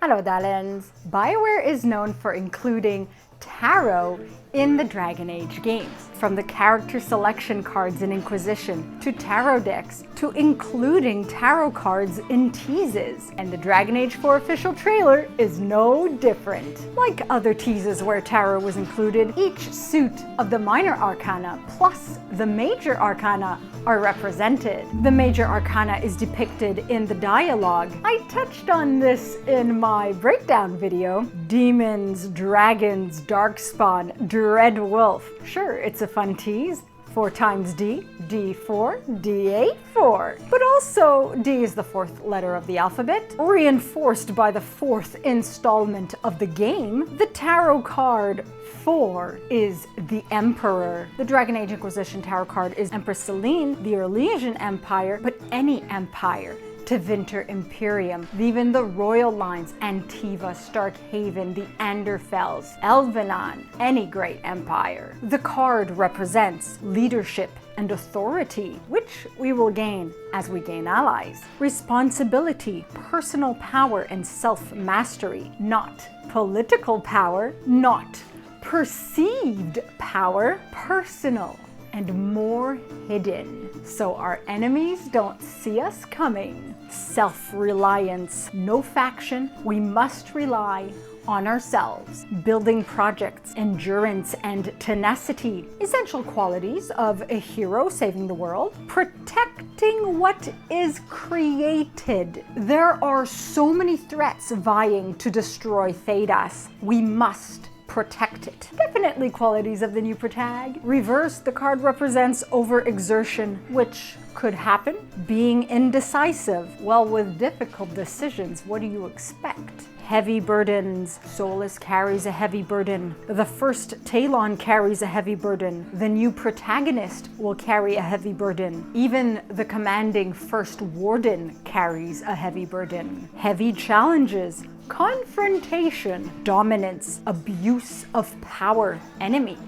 Hello, darlings! BioWare is known for including tarot in the Dragon Age games. From the character selection cards in Inquisition, to tarot decks, to including tarot cards in teases. And the Dragon Age 4 official trailer is no different. Like other teases where tarot was included, each suit of the Minor Arcana plus the Major Arcana are represented. The Major Arcana is depicted in the dialogue. I touched on this in my breakdown video. Demons, dragons, darkspawn, dread wolf. Sure, it's a fun tease. 4 times D, D4, D8-4. But also, D is the 4th letter of the alphabet, reinforced by the 4th installment of the game. The tarot card 4 is the Emperor. The Dragon Age Inquisition tarot card is Empress Celine, the Orlesian Empire, but any empire. Tevinter Imperium, even the royal lines, Antiva, Starkhaven, the Anderfells, Elvenon, any great empire. The card represents leadership and authority, which we will gain as we gain allies. Responsibility, personal power, and self-mastery, not political power, not perceived power, personal and more hidden, so our enemies don't see us coming. Self-reliance, no faction, we must rely on ourselves. Building projects, endurance and tenacity, essential qualities of a hero saving the world. Protecting what is created. There are so many threats vying to destroy Thedas. We must protect it. Definitely qualities of the new protag. Reverse, the card represents overexertion, which could happen. Being indecisive. Well, with difficult decisions, what do you expect? Heavy burdens. Solus carries a heavy burden. The first Talon carries a heavy burden. The new protagonist will carry a heavy burden. Even the commanding first warden carries a heavy burden. Heavy challenges. Confrontation, dominance, abuse of power, enemies,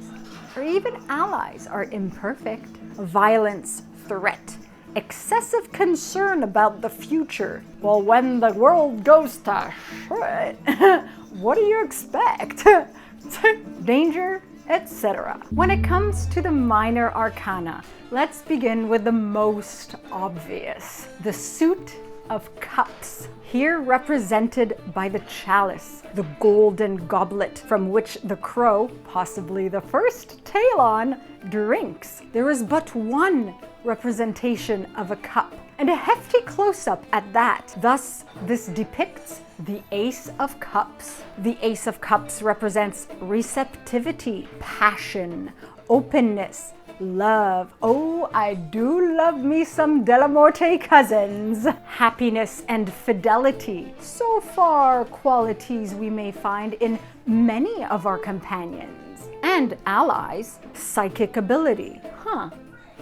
or even allies are imperfect. Violence, threat, excessive concern about the future. Well, when the world goes to shit, what do you expect? Danger, etc. When it comes to the Minor Arcana, let's begin with the most obvious, the suit of cups, here represented by the chalice, the golden goblet from which the crow, possibly the first Talon, drinks. There is but one representation of a cup, and a hefty close-up at that. Thus, this depicts the Ace of Cups. The Ace of Cups represents receptivity, passion, openness, love. Oh, I do love me some Delamorte cousins. Happiness and fidelity. So far, qualities we may find in many of our companions. And allies, psychic ability.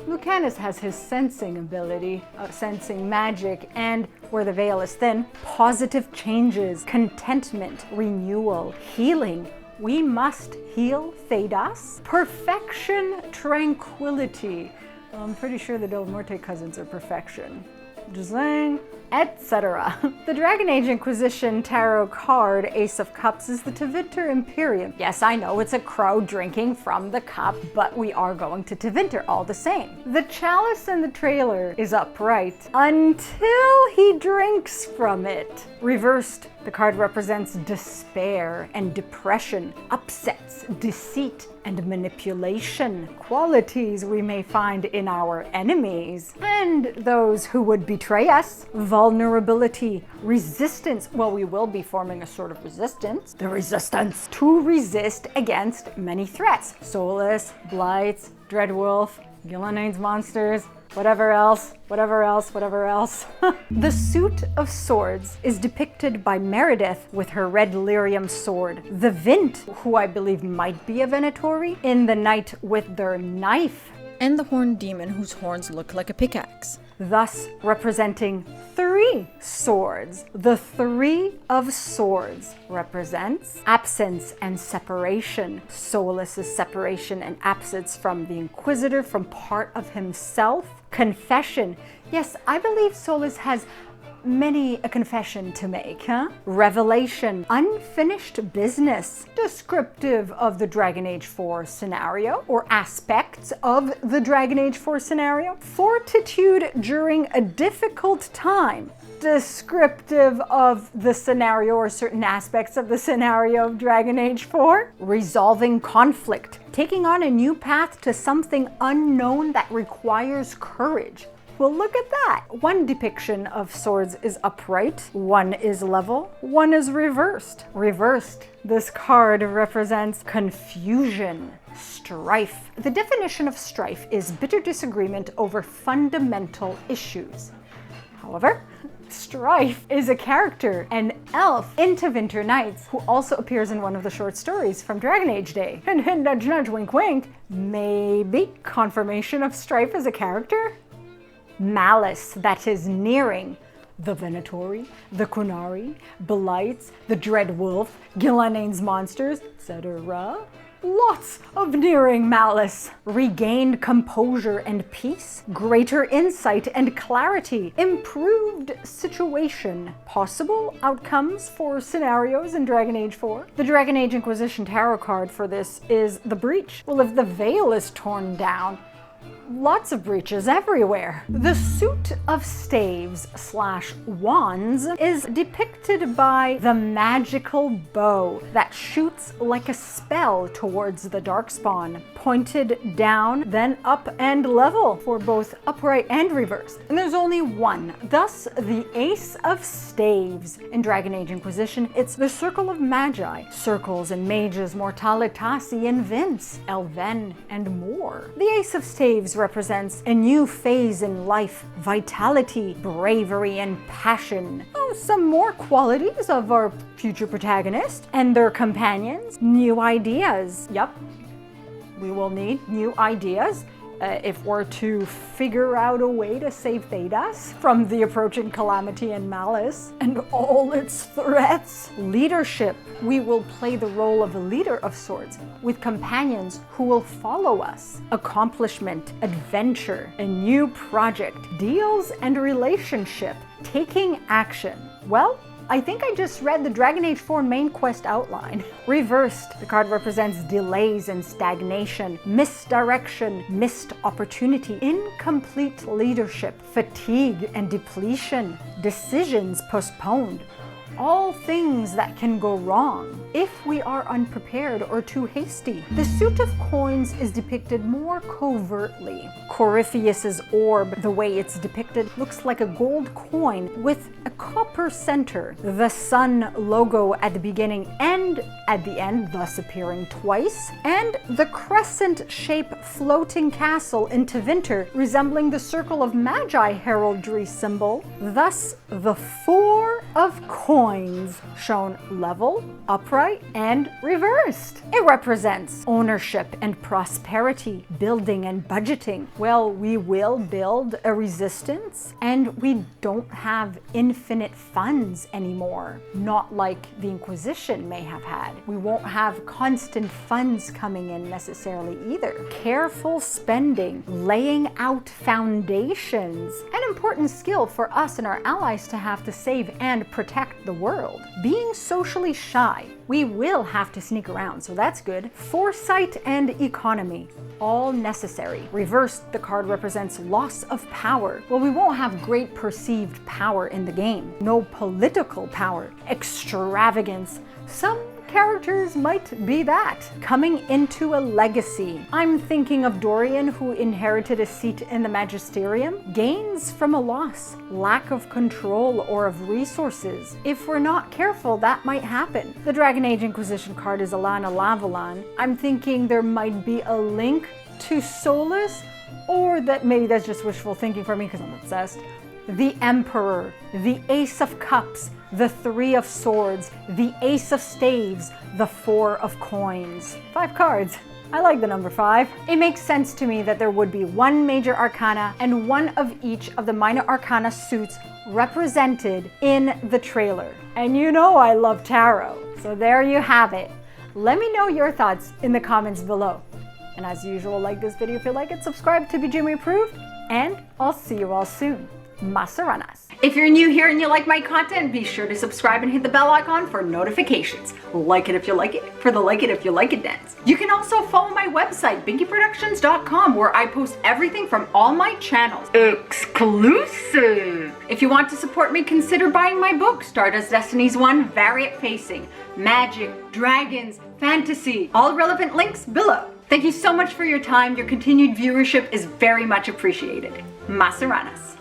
Lucanus has his sensing ability, sensing magic, and where the veil is thin, positive changes, contentment, renewal, healing. We must heal Thedas. Perfection, tranquility. Well, I'm pretty sure the Delamorte cousins are perfection. Just saying. Etc. The Dragon Age Inquisition tarot card, Ace of Cups, is the Tevinter Imperium. Yes, I know it's a crow drinking from the cup, but we are going to Tevinter all the same. The chalice in the trailer is upright until he drinks from it. Reversed, the card represents despair and depression, upsets, deceit, and manipulation, qualities we may find in our enemies and those who would betray us. Vulnerability, resistance. Well, we will be forming a sort of resistance. The resistance to resist against many threats. Solus, Blights, Dreadwolf, Gillenhane's monsters, whatever else. The suit of swords is depicted by Meredith with her red lyrium sword. The Vint, who I believe might be a Venatori, in the Knight with their knife. And the horned demon whose horns look like a pickaxe. Thus representing 3 swords. The 3 of swords represents absence and separation. Solus is separation and absence from the Inquisitor, from part of himself. Confession. Yes, I believe Solus has Many a confession to make, huh? Revelation, unfinished business, descriptive of the Dragon Age 4 scenario, or aspects of the Dragon Age 4 scenario. Fortitude during a difficult time, descriptive of the scenario or certain aspects of the scenario of Dragon Age 4. Resolving conflict, taking on a new path to something unknown that requires courage. Well, look at that. One depiction of swords is upright, one is level, one is reversed. Reversed, this card represents confusion, strife. The definition of strife is bitter disagreement over fundamental issues. However, Strife is a character, an elf in Winter Nights, who also appears in one of the short stories from Dragon Age Day. And nudge nudge wink wink, maybe confirmation of Strife as a character? Malice that is nearing the Venatori, the Kunari, Blights, the Dread Wolf, Gilanane's monsters, etc. Lots of nearing malice. Regained composure and peace, greater insight and clarity, improved situation, possible outcomes for scenarios in Dragon Age 4. The Dragon Age Inquisition tarot card for this is the Breach. Well, if the veil is torn down, lots of breaches everywhere. The suit of staves/wands is depicted by the magical bow that shoots like a spell towards the Darkspawn, pointed down, then up and level for both upright and reversed. And there's only one. Thus, the Ace of Staves in Dragon Age Inquisition, it's the Circle of Magi, circles and mages, mortalitasi and Vince, Elven, and more. The Ace of Staves represents a new phase in life, vitality, bravery, and passion. Oh, some more qualities of our future protagonist and their companions. New ideas. Yup, we will need new ideas if we're to figure out a way to save Thedas from the approaching calamity and malice and all its threats. Leadership. We will play the role of a leader of sorts with companions who will follow us. Accomplishment, adventure, a new project, deals and relationship, taking action. Well, I think I just read the Dragon Age 4 main quest outline. Reversed, the card represents delays and stagnation, misdirection, missed opportunity, incomplete leadership, fatigue and depletion, decisions postponed. All things that can go wrong if we are unprepared or too hasty. The suit of coins is depicted more covertly. Corypheus's orb, the way it's depicted, looks like a gold coin with a copper center. The sun logo at the beginning and at the end, thus appearing twice, and the crescent-shaped floating castle in Tevinter, resembling the Circle of Magi heraldry symbol. Thus, the Four of Coins, shown level, upright, and reversed. It represents ownership and prosperity, building and budgeting. Well, we will build a resistance, and we don't have infinite funds anymore. Not like the Inquisition may have had. We won't have constant funds coming in necessarily either. Careful spending, laying out foundations, an important skill for us and our allies to have to save and protect the world. Being socially shy, we will have to sneak around, so that's good. Foresight and economy, all necessary. Reversed, the card represents loss of power. Well, we won't have great perceived power in the game. No political power. Extravagance. Some characters might be that. Coming into a legacy. I'm thinking of Dorian, who inherited a seat in the Magisterium. Gains from a loss, lack of control or of resources. If we're not careful, that might happen. The Dragon Age Inquisition card is Alana Lavellan. I'm thinking there might be a link to Solus, or that maybe that's just wishful thinking for me because I'm obsessed. The Emperor, the Ace of Cups, the Three of Swords, the Ace of Staves, the Four of Coins. 5 cards. I like the number 5. It makes sense to me that there would be one Major Arcana and one of each of the Minor Arcana suits represented in the trailer. And you know I love tarot, so there you have it. Let me know your thoughts in the comments below. And as usual, like this video if you like it, subscribe to be Jimmy approved, and I'll see you all soon. Masaranas. If you're new here and you like my content, be sure to subscribe and hit the bell icon for notifications. Like it if you like it, for the like it if you like it dance. You can also follow my website, binkyproductions.com, where I post everything from all my channels. Exclusive! If you want to support me, consider buying my book, Stardust Destinies 1, Variant Facing, Magic, Dragons, Fantasy, all relevant links below. Thank you so much for your time. Your continued viewership is very much appreciated. Masaranas.